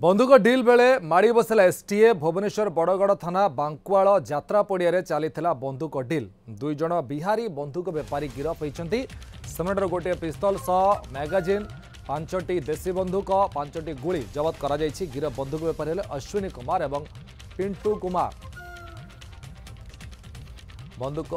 बंधुक dill बेले माड़ी बसला एसटीए भुवनेश्वर बड़गड़ थाना बांकुआल यात्रा पड़िया चली बंधुक डिल दुई जन बिहारी बंधुक बेपारी गिरफ होती सेमटर गोटे पिस्तल सह मैगाजिन पांचटी देशी बंधुक पांचटी गुली जबत कर गिरफ बंधुक बेपारी हेले अश्विनी कुमार और पिंटू कुमार। बंधुक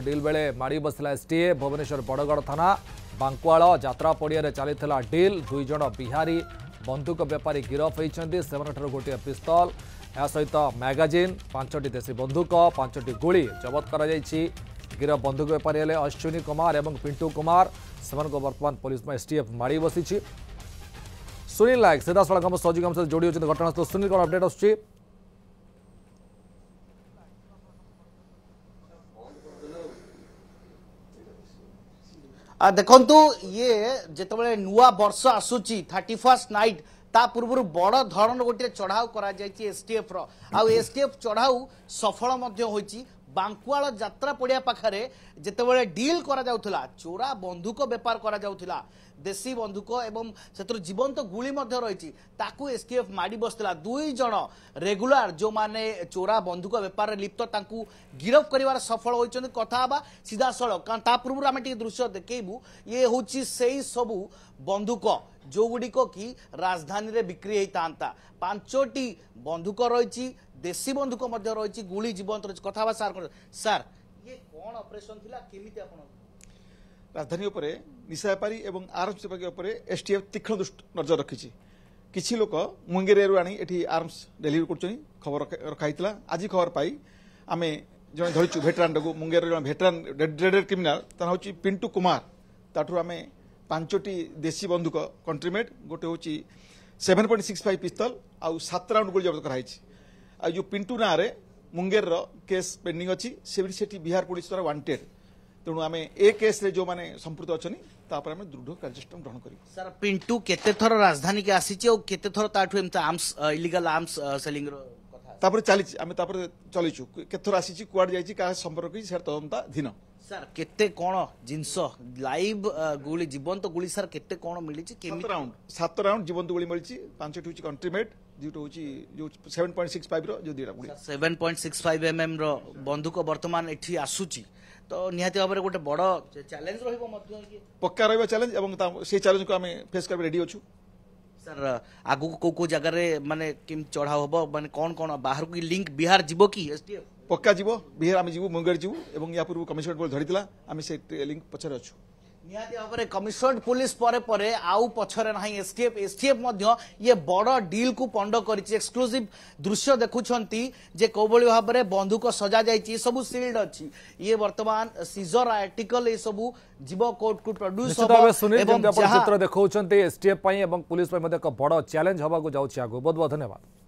डिल बेले माड़ी बसला एसटीए भुवनेश्वर बड़गड़ थाना बांकुआल यात्रा पड़िया चली डिल दुई जन बिहारी बंधुक बेपारी गिरफ होती सेमटर गोटे पिस्तल या सहित मैगाजिन पांचटी देशी बंधुक पांचटी गुली जबत कर गिरफ बंधुक बेपारी हेले अश्विनी कुमार और पिंटू कुमार से बर्तमान पुलिस में एसटीएफ माड़ी बसी। सुनील नायक सीधा सड़क हम सहयोगी सहित जोड़ी होती घटनास्थल। सुनील कौन अपडेट आसुची? देखंतु ये जेतबेले नुआ वर्ष आसुची 31 नाइट ता पूर्व बड़ धरण गोटे चढ़ाऊ करा जायछि एसटीएफ रो आ एसटीएफ चढ़ाऊ सफल मध्य होईछि। बांकुआल यात्रा पड़िया पाखरे जेतबेले डील करा जाउथला चोरा बंधुक व्यापार करा जाउथला देशी बंधुक एवं सेतर जीवंत गुली मध्य रही ताकू एसटीएफ माड़ी बसला दुई जन रेगुलर जो माने चोरा बंधुक व्यापार रे लिप्त ताकू गिरफ करिवार सफल होइछन। कथा बा सीधा सड़क कारण ता पूर्व आमे टिके दृश्य देखेबू ये होछि सेही सबु बंधुक जो गुड़िक कि राजधानी रे बिक्री होता पांचटी बंधुक रही देशी बंधुक मध्य रही गुली जीवंत रही। कथा सार सार ये कौन ऑपरेशन थिला केमिति आपण राजधानी उपरे निशा व्यापारी एवं आर्म्स विभाग उपरे एसटीएफ तीक्ष्ण नजर रखी किसी लोक मुंगेर एरु आनी एठी आर्म्स डेलीवरी करछनी खबर रखाइतला। आज खबर पाई आमे जने धरिचु भेटरान को मुंगेर जने भेटरान डेडेड क्रिमिनल ता होची पिंटू कुमार ताठु आमे पांचटी देशी बंधुक कंट्रीमेट गोटे होची 7.65 पिस्तल आउ 7 राउंड गोली जब्त कराइछि। आ जो पिंटू ना रे मुंगेर रो केस पेंडिंग अछि सेठी बिहार पुलिस द्वारा वांटेड तेणु आम ए केस रे जो माने संपुक्त अछनी तापर आम दृढ़ कार्यानुष्ठान ग्रहण करी। सर पिंटू केते थर राजधानी के आसीछि ओ केते थर ताठु एमता आर्म्स इलीगल आर्म्स सेलिंग रो कथा तापर चली आम तापर चलीचु केते थर आसीछि कुआड जाईछि का संपर्क की सर तदंताधीन। सर केते कोन जिंस लाइव गुली जीवंत गुली सर केते कोन मिलिछि केमि 7 राउंड जीवंत गुली मिलिछि पांचटी होछि कंट्रीमेट जोटा होछि जो 7.65 रो जो दीरा गुली 7.65 mm रो बंधुक वर्तमान एठी आसुछि तो निहाती भाव में गोटे बड़ चैलेंज रहिबो मध्य पक्का रहिबो चैलेंज एवं से चैलेंज को आमे फेस करबे रेडी अछु। सर आगु को जगह रे माने किम चढ़ा होबो माने कोन बाहर की लिंक बिहार जीवो की एसटीएफ पक्का जीवो बिहार आमे जीवो मुंगेर जीवो एवं या पूर्व कमिश्नर बोल धरितला आमे से लिंक पछरे अछु। निहाती भाव में कमिश्नर पुलिस परे आउ पछरे नाही एसटीएफ मध्य ये बड़ डील को पंड करिछि। एक्सक्लूसिव दृश्य देखुछंती जे कोबळी भाव में बंधुक सजा जाइछि सब सील्ड अछि ये वर्तमान सीजर आर्टिकल ए सब जीव कोर्ट को प्रोड्यूस होबो एवं चित्र देखौछंती एसटीएफ पई एवं पुलिस पई मध्ये एक बड़ चैलेंज होबा को जाउछि आगो। बहुत बहुत धन्यवाद।